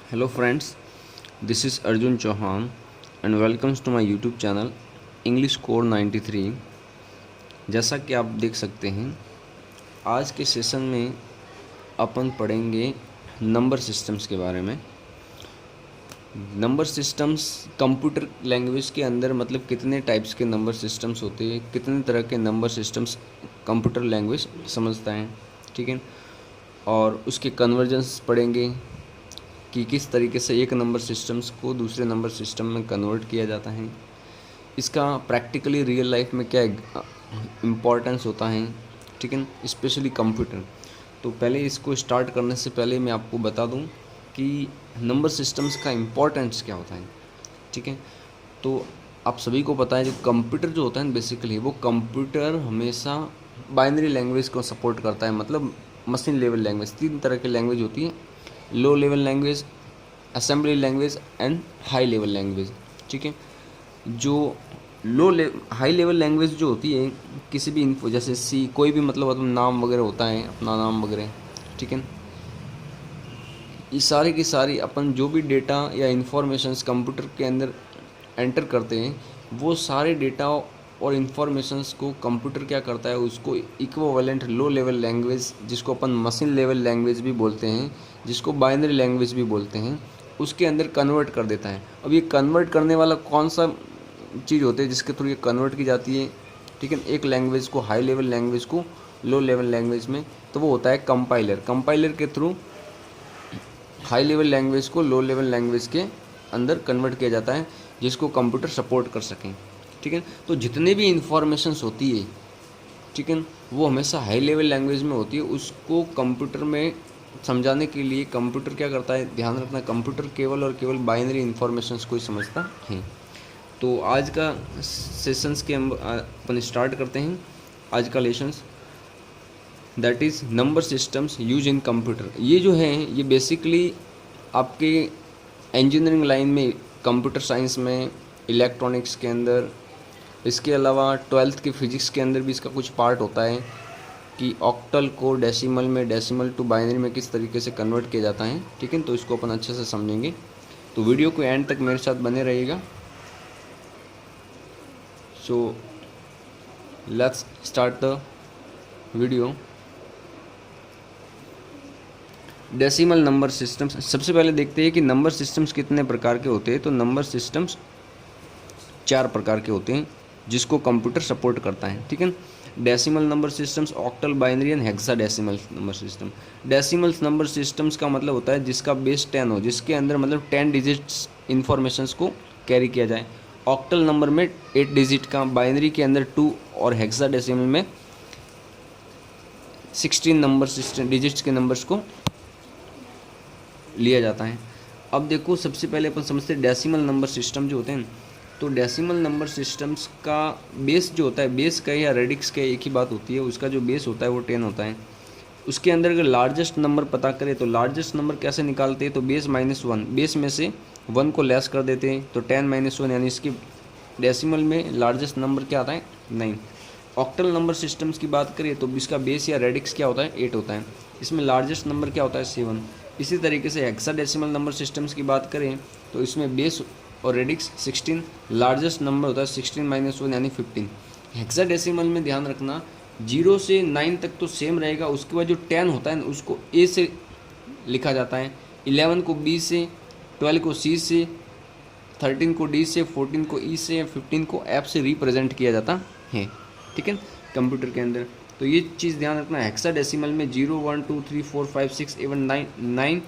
Hello friends, this is Arjun Chauhan and welcomes to my YouTube channel English Core 93। जैसा कि आप देख सकते हैं आज के सेशन में अपन पढ़ेंगे नंबर सिस्टम्स के बारे में। नंबर सिस्टम्स कंप्यूटर लैंग्वेज के अंदर मतलब कितने टाइप्स के नंबर सिस्टम्स होते हैं, कितने तरह के नंबर सिस्टम्स कंप्यूटर लैंग्वेज समझता है, ठीक है। और उसके कन्वर्जन्स पढ़ेंगे कि किस तरीके से एक नंबर सिस्टम्स को दूसरे नंबर सिस्टम में कन्वर्ट किया जाता है, इसका प्रैक्टिकली रियल लाइफ में क्या इम्पोर्टेंस होता है, ठीक है, स्पेशली कंप्यूटर। तो पहले इसको स्टार्ट करने से पहले मैं आपको बता दूं कि नंबर सिस्टम्स का इम्पोर्टेंस क्या होता है, ठीक है। तो आप सभी को पता है जो कंप्यूटर जो होता है बेसिकली वो कंप्यूटर हमेशा बाइनरी लैंग्वेज को सपोर्ट करता है, मतलब मशीन लेवल लैंग्वेज। तीन तरह की लैंग्वेज होती है, low level language, assembly language and high level language, ठीक है। जो हाई लेवल लैंग्वेज जो होती है किसी भी इन्फो जैसे सी कोई भी मतलब नाम वगैरह होता है, अपना नाम वगैरह, ठीक है। ये सारी की सारी अपन जो भी डेटा या इन्फॉर्मेशंस कंप्यूटर के अंदर एंटर करते हैं वो सारे डेटा और इन्फॉर्मेशंस को कंप्यूटर क्या करता है, उसको इक्विवेलेंट लो लेवल लैंग्वेज जिसको अपन मशीन लेवल लैंग्वेज भी बोलते हैं, जिसको बाइनरी लैंग्वेज भी बोलते हैं, उसके अंदर कन्वर्ट कर देता है। अब ये कन्वर्ट करने वाला कौन सा चीज़ होती है जिसके थ्रू ये कन्वर्ट की जाती है, ठीक है, एक लैंग्वेज को हाई लेवल लैंग्वेज को लो लेवल लैंग्वेज में, तो वो होता है कंपाइलर। कंपाइलर के थ्रू हाई लेवल लैंग्वेज को लो लेवल लैंग्वेज के अंदर कन्वर्ट किया जाता है जिसको कंप्यूटर सपोर्ट कर सकें, ठीक है। तो जितने भी इंफॉर्मेशंस होती है, ठीक है, वो हमेशा हाई लेवल लैंग्वेज में होती है। उसको कंप्यूटर में समझाने के लिए कंप्यूटर क्या करता है, ध्यान रखना, कंप्यूटर केवल और केवल बाइनरी इंफॉर्मेशंस को ही समझता है। तो आज का सेशंस के हम अपन स्टार्ट करते हैं आज का lessons, that is number systems use in computer. ये जो है ये बेसिकली आपके इंजीनियरिंग लाइन में, कंप्यूटर साइंस में, इलेक्ट्रॉनिक्स के अंदर, इसके अलावा 12th के फिजिक्स के अंदर भी इसका कुछ पार्ट होता है कि ऑक्टल को डेसिमल में, डेसिमल टू बाइनरी में किस तरीके से कन्वर्ट किया जाता है, ठीक है। तो इसको अपन अच्छे से समझेंगे, तो वीडियो को एंड तक मेरे साथ बने रहिएगा। So let's start the video. Decimal number systems, सबसे पहले देखते हैं कि नंबर सिस्टम्स कितने प्रकार के होते हैं। तो नंबर सिस्टम्स 4 प्रकार के होते हैं जिसको कंप्यूटर सपोर्ट करता है, ठीक है। Decimal number systems, octal, binary and hexadecimal number system. Decimal number systems का मतलब होता है जिसका बेस 10 हो, जिसके अंदर मतलब 10 डिजिट्स इन्फॉर्मेशंस को कैरी किया जाए। ऑक्टल नंबर में 8 डिजिट का, बाइनरी के अंदर 2 और हेक्साडेसिमल में 16 नंबर सिस्टम डिजिट्स के नंबर्स को लिया जाता है। अब देखो सबसे पहले अपन समझते हैं डेसिमल नंबर सिस्टम जो होते हैं। तो डेसिमल नंबर सिस्टम्स का बेस जो होता है, बेस का या रेडिक्स का एक ही बात होती है, उसका जो बेस होता है वो 10 होता है। उसके अंदर अगर लार्जेस्ट नंबर पता करें तो लार्जेस्ट नंबर कैसे निकालते हैं, तो बेस -1, बेस में से 1 को लेस कर देते हैं तो 10 - 1, यानी इसकी डेसिमल में लार्जेस्ट नंबर क्या आता है, 9। ऑक्टल नंबर सिस्टम्स की बात करें तो इसका बेस या रेडिक्स क्या होता है, 8 होता है, इसमें लार्जेस्ट नंबर क्या होता है, 7। इसी तरीके से हेक्साडेसिमल नंबर सिस्टम्स की बात करें तो इसमें बेस और रेडिक्स 16, लार्जेस्ट नंबर होता है 16 - 1 यानी 15। हेक्साडेसिमल में ध्यान रखना 0 से 9 तक तो सेम रहेगा, उसके बाद जो 10 होता है उसको ए से लिखा जाता है, 11 को बी से, 12 को सी से, 13 को डी से, 14 को ई से, 15 को एफ से रिप्रेजेंट किया जाता है, ठीक है, कंप्यूटर के अंदर। तो ये चीज़ ध्यान रखना, हेक्साडेसिमल में 0 1 2 3 4 5 6 7 9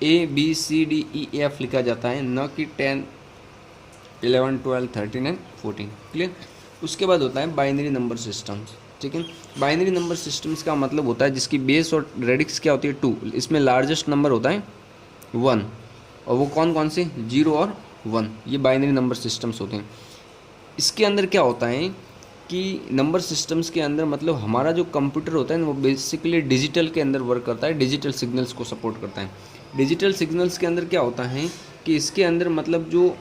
A B C D E F लिखा जाता है, न कि 10 11 12 13 एंड 14, क्लियर। उसके बाद होता है बाइनरी नंबर सिस्टम्स, ठीक है। बाइनरी नंबर सिस्टम्स का मतलब होता है जिसकी बेस और रेडिक्स क्या होती है, 2, इसमें लार्जेस्ट नंबर होता है 1, और वो कौन कौन से, 0 और 1, ये बाइनरी नंबर सिस्टम्स होते हैं। इसके अंदर क्या होता है कि नंबर सिस्टम्स के अंदर मतलब हमारा जो कंप्यूटर होता है ना वो बेसिकली डिजिटल के अंदर वर्क करता है, डिजिटल सिग्नल्स को सपोर्ट करता है। डिजिटल सिग्नल्स के अंदर क्या होता है कि इसके अंदर मतलब जो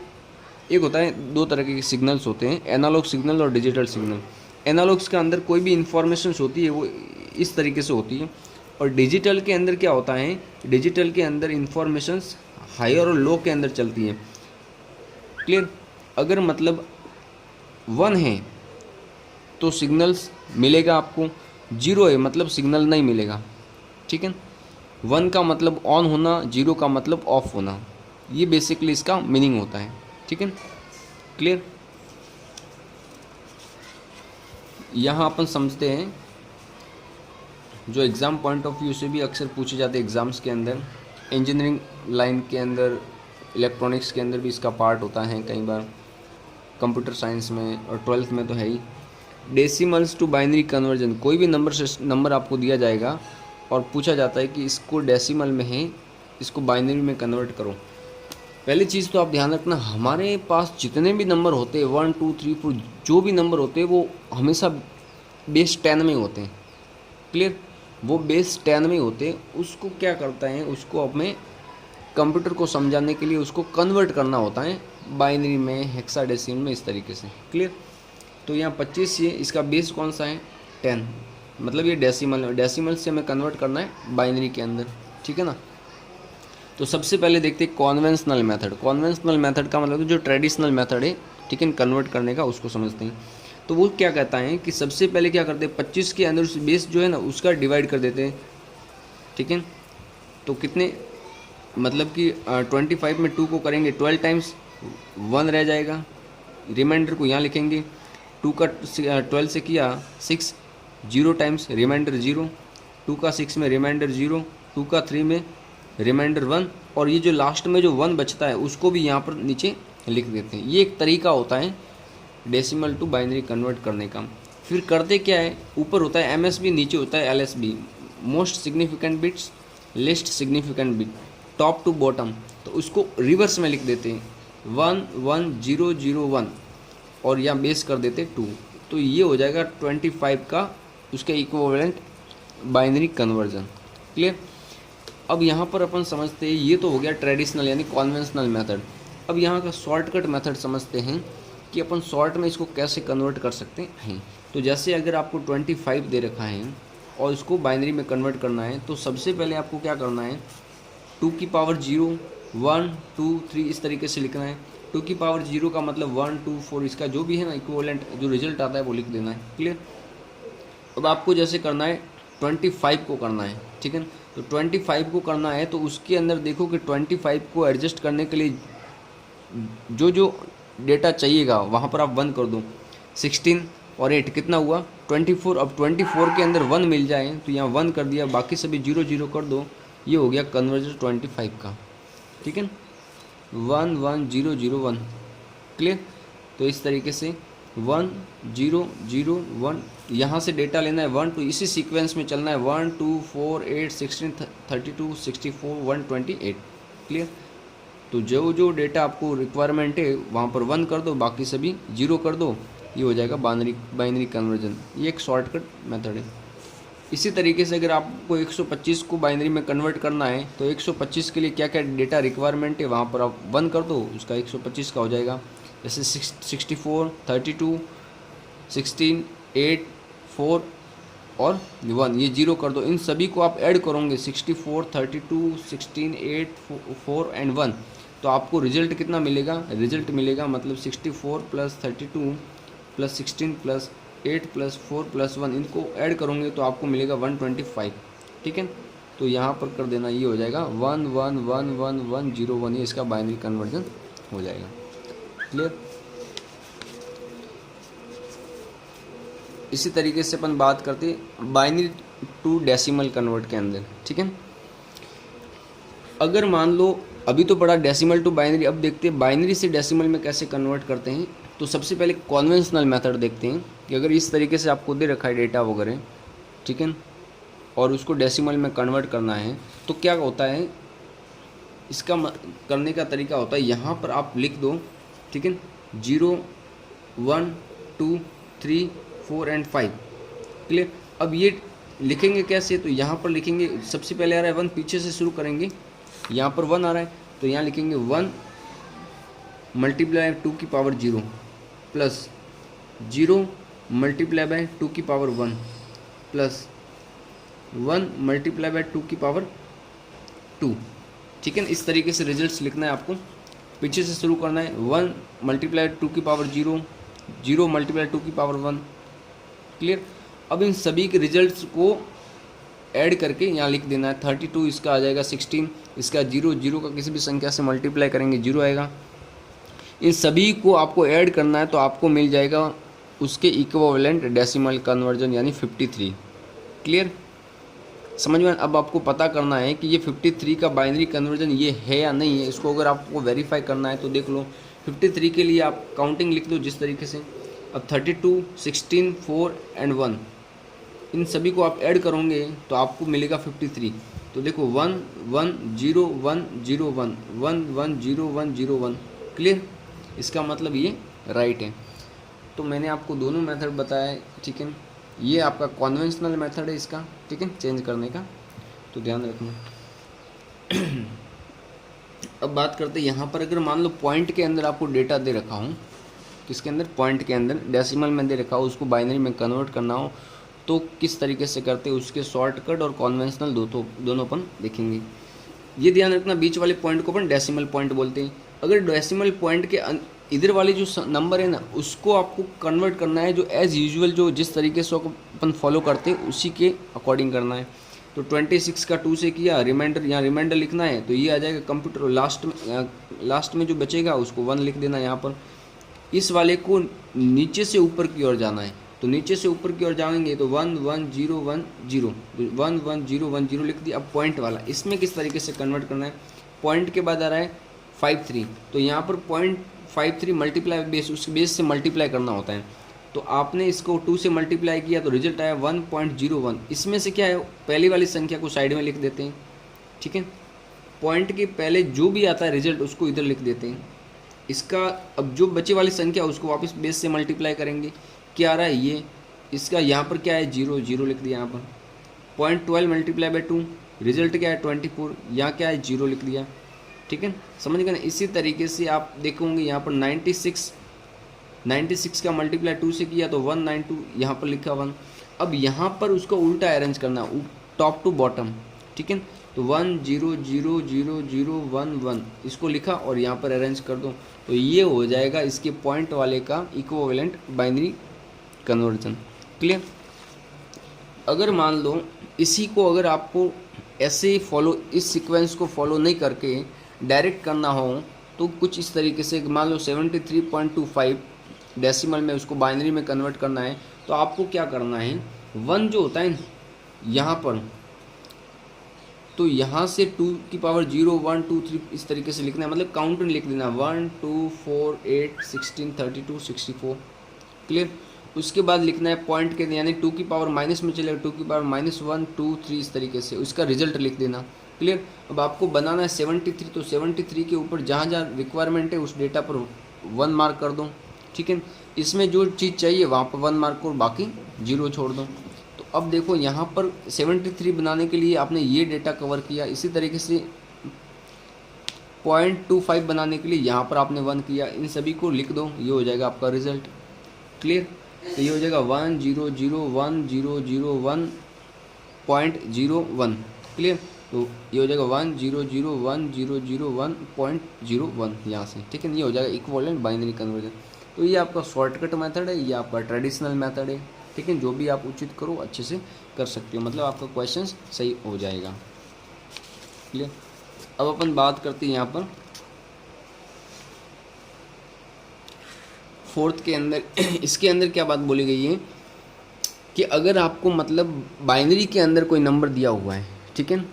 एक होता है, 2 तरह के सिग्नल्स होते हैं, एनालॉग सिग्नल और डिजिटल सिग्नल। एनालॉग्स के अंदर कोई भी इंफॉर्मेशंस होती है वो इस तरीके से होती है, और डिजिटल के अंदर क्या होता है, डिजिटल के अंदर इंफॉर्मेशंस हायर और लो के अंदर चलती है। क्लियर। अगर मतलब 1 है तो सिग्नल्स मिलेगा आपको, 0 है मतलब सिग्नल नहीं मिलेगा। ठीक है। 1 का मतलब ऑन होना, 0 का मतलब ऑफ होना, ये बेसिकली इसका मीनिंग होता है। ठीक है। क्लियर। यहाँ अपन समझते हैं जो एग्ज़ाम पॉइंट ऑफ व्यू से भी अक्सर पूछे जाते हैं एग्ज़ाम्स के अंदर, इंजीनियरिंग लाइन के अंदर, इलेक्ट्रॉनिक्स के अंदर भी इसका पार्ट होता है कई बार, कंप्यूटर साइंस में और 12th में तो है ही। डेसिमल्स टू बाइनरी कन्वर्जन, कोई भी नंबर आपको दिया जाएगा और पूछा जाता है कि इसको डेसिमल में है, इसको बाइनरी में कन्वर्ट करो। पहली चीज़ तो आप ध्यान रखना, हमारे पास जितने भी नंबर होते हैं 1 2 3 4 जो भी नंबर होते हैं वो हमेशा बेस 10 में होते हैं। क्लियर। वो बेस 10 में होते हैं, उसको क्या करता है, उसको अपने कंप्यूटर को समझाने के लिए उसको कन्वर्ट करना होता है बाइनरी में, हेक्साडेसिमल में, इस तरीके से। क्लियर। तो यहाँ 25 ये इसका बेस कौन सा है, 10, मतलब ये डेसिमल से हमें कन्वर्ट करना है बाइनरी के अंदर। ठीक है ना। तो सबसे पहले देखते हैं कॉन्वेंशनल मेथड। कॉन्वेंशनल मेथड का मतलब जो ट्रेडिशनल मेथड है, ठीक है, कन्वर्ट करने का, उसको समझते हैं। तो वो क्या कहता है कि सबसे पहले क्या करते हैं, 25 के अंदर बेस जो है ना उसका डिवाइड कर देते हैं। ठीक है। तो कितने, मतलब कि 25 में 2 को करेंगे 12 टाइम्स, 1 रह जाएगा, रिमाइंडर को यहाँ लिखेंगे। 2 का 12 से किया 6, 0 टाइम्स, रिमाइंडर 0, 2 का 6 में रिमाइंडर 0, 2 का 3 में रिमाइंडर 1, और ये जो लास्ट में जो 1 बचता है उसको भी यहाँ पर नीचे लिख देते हैं। ये एक तरीका होता है डेसिमल टू बाइनरी कन्वर्ट करने का। फिर करते क्या है, ऊपर होता है MSB, नीचे होता है LSB, most significant bits, least significant bit, top to bottom. तो उसको रिवर्स में लिख देते हैं 1 1 0 0 1, और यहाँ बेस कर देते 2। तो ये हो जाएगा 25 का उसके इक्विवेलेंट बाइनरी कन्वर्जन। क्लियर। अब यहाँ पर अपन समझते हैं, ये तो हो गया ट्रेडिशनल यानी कॉन्वेंशनल मेथड। अब यहाँ का शॉर्टकट मेथड समझते हैं कि अपन शॉर्ट में इसको कैसे कन्वर्ट कर सकते हैं। तो जैसे अगर आपको 25 दे रखा है और इसको बाइनरी में कन्वर्ट करना है, तो सबसे पहले आपको क्या करना है, 2 की पावर 0 1 2 3 इस तरीके से लिखना है। 2 की पावर 0 का मतलब 1 2 4, इसका जो भी है ना इक्विवेलेंट जो रिजल्ट आता है वो लिख देना है। क्लियर। अब आपको जैसे करना है 25 को करना है, ठीक है। तो 25 को करना है तो उसके अंदर देखो कि 25 को एडजस्ट करने के लिए जो जो डेटा चाहिएगा वहाँ पर आप 1 कर दो। 16 और 8 कितना हुआ 24। अब 24 के अंदर 1 मिल जाए तो यहाँ 1 कर दिया, बाकी सभी 0 0 कर दो। ये हो गया कन्वर्जन 25 का। ठीक है, 1 1 0 0 1। क्लियर। तो इस तरीके से 1 0 0 1 यहाँ से डेटा लेना है 1 2, इसी सीक्वेंस में चलना है 1 2 4 8 16 32 64 128। क्लियर। तो जो जो डेटा आपको रिक्वायरमेंट है वहाँ पर 1 कर दो, बाकी सभी 0 कर दो। ये हो जाएगा बाइनरी कन्वर्जन। ये एक शॉर्टकट मेथड है। इसी तरीके से अगर आपको 125 को बाइनरी में कन्वर्ट करना है तो 125 के लिए क्या क्या डेटा रिक्वायरमेंट है वहाँ पर आप 1 कर दो, उसका 125 का हो जाएगा। जैसे 64 32 16 8 4 और 1, ये 0 कर दो। इन सभी को आप ऐड करोगे 64 32 16 8 4 एंड 1, तो आपको रिजल्ट कितना मिलेगा, रिजल्ट मिलेगा मतलब 64 plus 32 plus 16 plus 8 plus 4 plus 1, इनको ऐड करोगे तो आपको मिलेगा 125। ठीक है। तो यहाँ पर कर देना, ये हो जाएगा 1 1 1 1 1 0 1, ये इसका बाइनरी कन्वर्जन हो जाएगा। क्लियर। इसी तरीके से अपन बात करते बाइनरी टू डेसिमल कन्वर्ट के अंदर। ठीक है। अगर मान लो अभी तो पढ़ा डेसिमल टू बाइनरी, अब देखते हैं बाइनरी से डेसिमल में कैसे कन्वर्ट करते हैं। तो सबसे पहले कॉन्वेंशनल मेथड देखते हैं कि अगर इस तरीके से आपको दे रखा है डेटा वगैरह, ठीक है, और उसको डेसिमल में कन्वर्ट करना है तो क्या होता है, इसका करने का तरीका होता है यहाँ पर आप लिख दो, ठीक है, 0 1 2 3 4 एंड 5। क्लियर। अब ये लिखेंगे कैसे, तो यहाँ पर लिखेंगे, सबसे पहले आ रहा है 1, पीछे से शुरू करेंगे, यहाँ पर 1 आ रहा है तो यहाँ लिखेंगे 1 मल्टीप्लाई 2 की पावर 0 प्लस 0 मल्टीप्लाई बाय 2 की पावर 1 प्लस 1 मल्टीप्लाई बाय 2 की पावर 2। ठीक है। इस तरीके से रिजल्ट्स लिखना है आपको, पीछे से शुरू करना है। 1 मल्टीप्लाई 2 की पावर 0, 0 मल्टीप्लाई 2 की पावर 1। क्लियर। अब इन सभी के रिजल्ट्स को ऐड करके यहाँ लिख देना है। 32 इसका आ जाएगा 16, इसका 0, 0 का किसी भी संख्या से मल्टीप्लाई करेंगे 0 आएगा। इन सभी को आपको ऐड करना है तो आपको मिल जाएगा उसके इक्विवेलेंट डेसिमल कन्वर्जन यानी 53। क्लियर, समझ में। अब आपको पता करना है कि ये 53 का बाइनरी कन्वर्जन ये है या नहीं है। इसको अगर आपको वेरीफाई करना है तो देख लो, 53 के लिए आप काउंटिंग लिख दो जिस तरीके से। अब 32, 16, 4 एंड 1, इन सभी को आप ऐड करोगे तो आपको मिलेगा 53। तो देखो 1 1 0 1 0 1 1 1 0 1 0 1। क्लियर, इसका मतलब ये राइट है। तो मैंने आपको दोनों मेथड बताया, ठीक है। ये आपका कॉन्वेंशनल मेथड है इसका, ठीक है, चेंज करने का, तो ध्यान रखना। अब बात करते हैं यहाँ पर, अगर मान लो पॉइंट के अंदर आपको डेटा दे रखा हूँ, किसके अंदर, पॉइंट के अंदर डेसिमल में दे रखा हो, उसको बाइनरी में कन्वर्ट करना हो तो किस तरीके से करते हैं, उसके शॉर्टकट और कॉन्वेंशनल दोनों अपन देखेंगे। ये ध्यान रखना, बीच वाले पॉइंट को अपन डेसिमल पॉइंट बोलते हैं। अगर डेसिमल पॉइंट के इधर वाले जो नंबर है ना, उसको आपको कन्वर्ट करना है जो एज़ यूजुअल जो जिस तरीके से अपन फॉलो करते हैं उसी के अकॉर्डिंग करना है। तो 26 का 2 से किया, रिमाइंडर, यहाँ रिमाइंडर लिखना है तो ये आ जाएगा कंप्यूटर। लास्ट में जो बचेगा उसको 1 लिख देना यहाँ पर। इस वाले को नीचे से ऊपर की ओर जाना है, तो नीचे से ऊपर की ओर जाएंगे तो 1 1 0 1 0 1 1 0 1 0 लिख दिया। अब पॉइंट वाला इसमें किस तरीके से कन्वर्ट करना है, पॉइंट के बाद आ रहा है 53, तो यहाँ पर 0.53 मल्टीप्लाई बेस, उस बेस से मल्टीप्लाई करना होता है। तो आपने इसको 2 से मल्टीप्लाई किया तो रिजल्ट आया 1.01। इसमें से क्या है, पहली वाली संख्या को साइड में लिख देते हैं, ठीक है। पॉइंट के पहले जो भी आता है रिजल्ट उसको इधर लिख देते हैं। इसका अब जो बचे वाली संख्या उसको वापस बेस से मल्टीप्लाई करेंगे, क्या आ रहा है ये, इसका यहाँ पर क्या है 0 0 लिख दिया यहाँ पर। 0.12 मल्टीप्लाई बाई 2, रिजल्ट क्या है 24, यहाँ क्या है 0 लिख दिया, ठीक है, समझ गए ना। इसी तरीके से आप देखोगे यहाँ पर 96 का मल्टीप्लाई 2 से किया तो 192, यहाँ पर लिखा 1। अब यहाँ पर उसको उल्टा अरेंज करना, टॉप टू बॉटम, ठीक है। तो 1 0 0 0 0 1 1 इसको लिखा और यहाँ पर अरेंज कर दो, तो ये हो जाएगा इसके पॉइंट वाले का इक्विवेलेंट बाइनरी कन्वर्जन। क्लियर। अगर मान लो इसी को अगर आपको ऐसे फॉलो, इस सीक्वेंस को फॉलो नहीं करके डायरेक्ट करना हो तो कुछ इस तरीके से, मान लो 73.25 डेसिमल में उसको बाइनरी में कन्वर्ट करना है तो आपको क्या करना है, 1 जो होता है यहाँ पर, तो यहाँ से 2 की पावर 0 1 2 3 इस तरीके से लिखना है, मतलब काउंटर लिख देना 1 2 4 8 16 32 64। क्लियर। उसके बाद लिखना है पॉइंट के, यानी 2 की पावर माइनस में चलेगा, 2 की पावर -1 2 3 इस तरीके से उसका रिजल्ट लिख देना। क्लियर। अब आपको बनाना है 73, तो 73 के ऊपर जहाँ जहाँ रिक्वायरमेंट है उस डेटा पर 1 मार्क कर दो, ठीक है। इसमें जो चीज़ चाहिए वहाँ पर 1 मार्क और बाकी 0 छोड़ दो। तो अब देखो यहाँ पर 73 बनाने के लिए आपने ये डेटा कवर किया, इसी तरीके से 0.25 बनाने के लिए यहाँ पर आपने 1 किया, इन सभी को लिख दो, ये हो जाएगा आपका रिजल्ट। क्लियर। तो ये हो जाएगा 1 0 0 1 0 0 1.01। क्लियर। तो ये हो जाएगा 1 0 0 1 0 0 1.01 यहाँ से, ठीक है। ये हो जाएगा इक्विवेलेंट बाइनरी कन्वर्जन। तो ये आपका शॉर्टकट मेथड है, ये आपका ट्रेडिशनल मेथड है, ठीक है। जो भी आप उचित करो अच्छे से कर सकते हो, मतलब आपका क्वेश्चन सही हो जाएगा। क्लियर। अब अपन बात करते हैं यहाँ पर फोर्थ के अंदर। इसके अंदर क्या बात बोली गई है कि अगर आपको मतलब बाइनरी के अंदर कोई नंबर दिया हुआ है, ठीक है,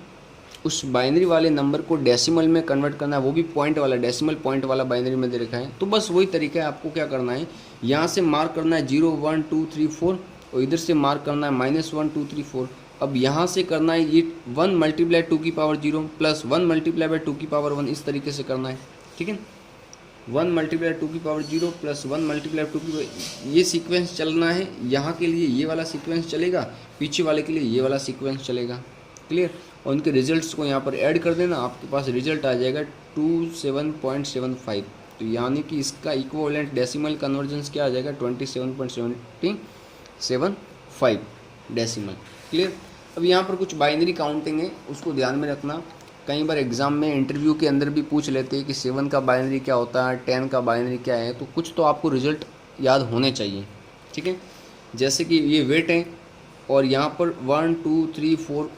उस बाइनरी वाले नंबर को डेसिमल में कन्वर्ट करना है, वो भी पॉइंट वाला, डेसिमल पॉइंट वाला बाइनरी में दे रखा है, तो बस वही तरीका है। आपको क्या करना है, यहाँ से मार्क करना है 0 1 2 3 4 और इधर से मार्क करना है -1 2 3 4। अब यहाँ से करना है ये 1 मल्टीप्लाई 2 की पावर 0 प्लस 1 मल्टीप्लाई बाई 2 की पावर 1, इस तरीके से करना है, ठीक है। 1 मल्टीप्लाई 2 की पावर 0 प्लस 1 मल्टीप्लाई 2 की पावर, ये सीक्वेंस चलना है। यहाँ के लिए ये वाला सीक्वेंस चलेगा, पीछे वाले के लिए ये वाला सीक्वेंस चलेगा। क्लियर। और उनके रिजल्ट्स को यहाँ पर ऐड कर देना, आपके पास रिजल्ट आ जाएगा 27.75। तो यानी कि इसका इक्विवेलेंट डेसिमल कन्वर्जेंस क्या आ जाएगा 27.75 डेसिमल। क्लियर। अब यहाँ पर कुछ बाइनरी काउंटिंग है, उसको ध्यान में रखना। कई बार एग्ज़ाम में इंटरव्यू के अंदर भी पूछ लेते हैं कि 7 का बाइनरी क्या होता है, 10 का बाइनरी क्या है, तो कुछ तो आपको रिजल्ट याद होने चाहिए। ठीक है, जैसे कि ये वेट है और यहाँ पर 1 2 3 4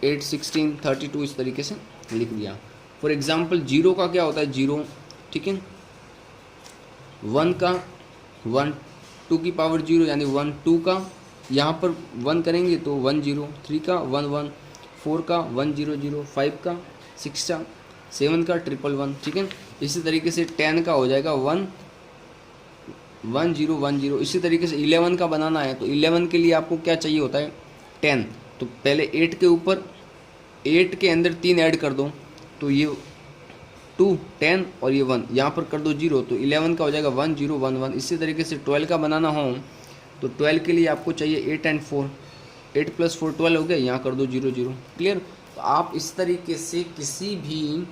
8 16 32 इस तरीके से लिख दिया। फॉर एग्जांपल 0 का क्या होता है, 0। ठीक है, 1 का 1 2 की पावर 0 यानी 1, 2 का यहाँ पर 1 करेंगे तो 1 0, 3 का 1 1, 4 का 1 0 0, 5 का 6 का 7 का 1 1 1। ठीक है, इसी तरीके से 10 का हो जाएगा 1 1 0 1 0। इसी तरीके से 11 का बनाना है तो 11 के लिए आपको क्या चाहिए होता है, 10। तो पहले 8 के ऊपर 8 के अंदर 3 ऐड कर दो, तो ये 2 10 और ये 1 यहाँ पर कर दो 0, तो 11 का हो जाएगा 1 0 1 1। इसी तरीके से 12 का बनाना हो तो 12 के लिए आपको चाहिए 8 and 4, 8 + 4 12 हो गया, यहाँ कर दो 0 0। क्लियर। तो आप इस तरीके से किसी भी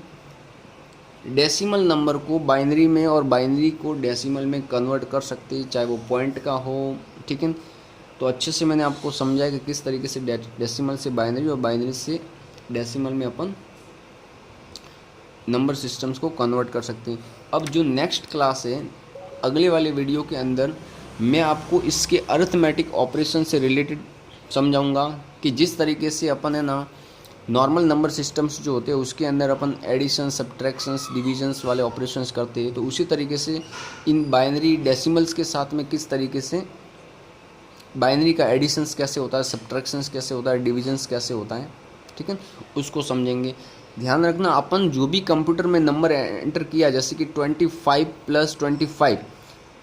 डेसिमल नंबर को बाइनरी में और बाइनरी को डेसिमल में कन्वर्ट कर सकते हैं, चाहे वो पॉइंट का हो। ठीक है, तो अच्छे से मैंने आपको समझाया कि किस तरीके से डेसिमल से बाइनरी और बाइनरी से डेसिमल में अपन नंबर सिस्टम्स को कन्वर्ट कर सकते हैं। अब जो नेक्स्ट क्लास है, अगले वाले वीडियो के अंदर मैं आपको इसके अरिथमेटिक ऑपरेशन से रिलेटेड समझाऊंगा कि जिस तरीके से अपन है ना नॉर्मल नंबर सिस्टम्स जो होते हैं उसके अंदर अपन एडिशन, सब्ट्रैक्शंस, डिविजन्स वाले ऑपरेशंस करते हैं, तो उसी तरीके से इन बाइनरी डेसिमल्स के साथ में किस तरीके से बाइनरी का एडिशंस कैसे होता है, सब्ट्रैक्शंस कैसे होता है, डिविजन्स कैसे होता है। ठीक है, उसको समझेंगे। ध्यान रखना, अपन जो भी कंप्यूटर में नंबर एंटर किया, जैसे कि 25 + 25,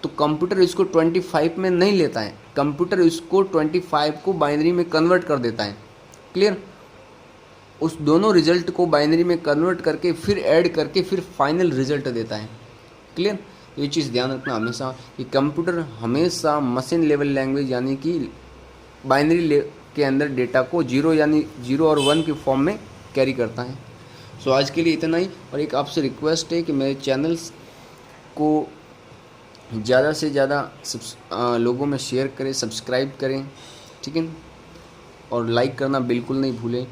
तो कंप्यूटर इसको 25 में नहीं लेता है, कंप्यूटर इसको 25 को बाइनरी में कन्वर्ट कर देता है। क्लियर। उस दोनों रिजल्ट को बाइनरी में कन्वर्ट करके फिर ऐड करके फिर फाइनल रिजल्ट देता है। क्लियर। ये चीज़ ध्यान रखना हमेशा कि कंप्यूटर हमेशा मशीन लेवल लैंग्वेज यानी कि बाइनरी के अंदर डेटा को 0 यानी 0 और 1 के फॉर्म में कैरी करता है। सो आज के लिए इतना ही, और एक आपसे रिक्वेस्ट है कि मेरे चैनल्स को ज़्यादा से ज़्यादा लोगों में शेयर करें, सब्सक्राइब करें। ठीक है, और लाइक करना बिल्कुल नहीं भूलें,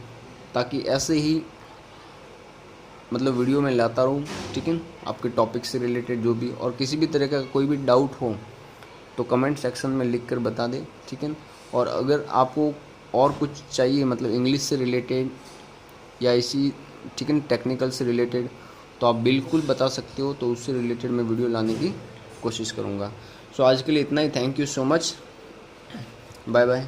ताकि ऐसे ही मतलब वीडियो में लाता रहूँ। ठीक है, आपके टॉपिक से रिलेटेड जो भी, और किसी भी तरह का कोई भी डाउट हो तो कमेंट सेक्शन में लिख कर बता दें। ठीक है, और अगर आपको और कुछ चाहिए मतलब इंग्लिश से रिलेटेड या इसी ठीक है टेक्निकल से रिलेटेड, तो आप बिल्कुल बता सकते हो, तो उससे रिलेटेड मैं वीडियो लाने की कोशिश करूँगा। सो आज के लिए इतना ही। Thank you so much, bye bye.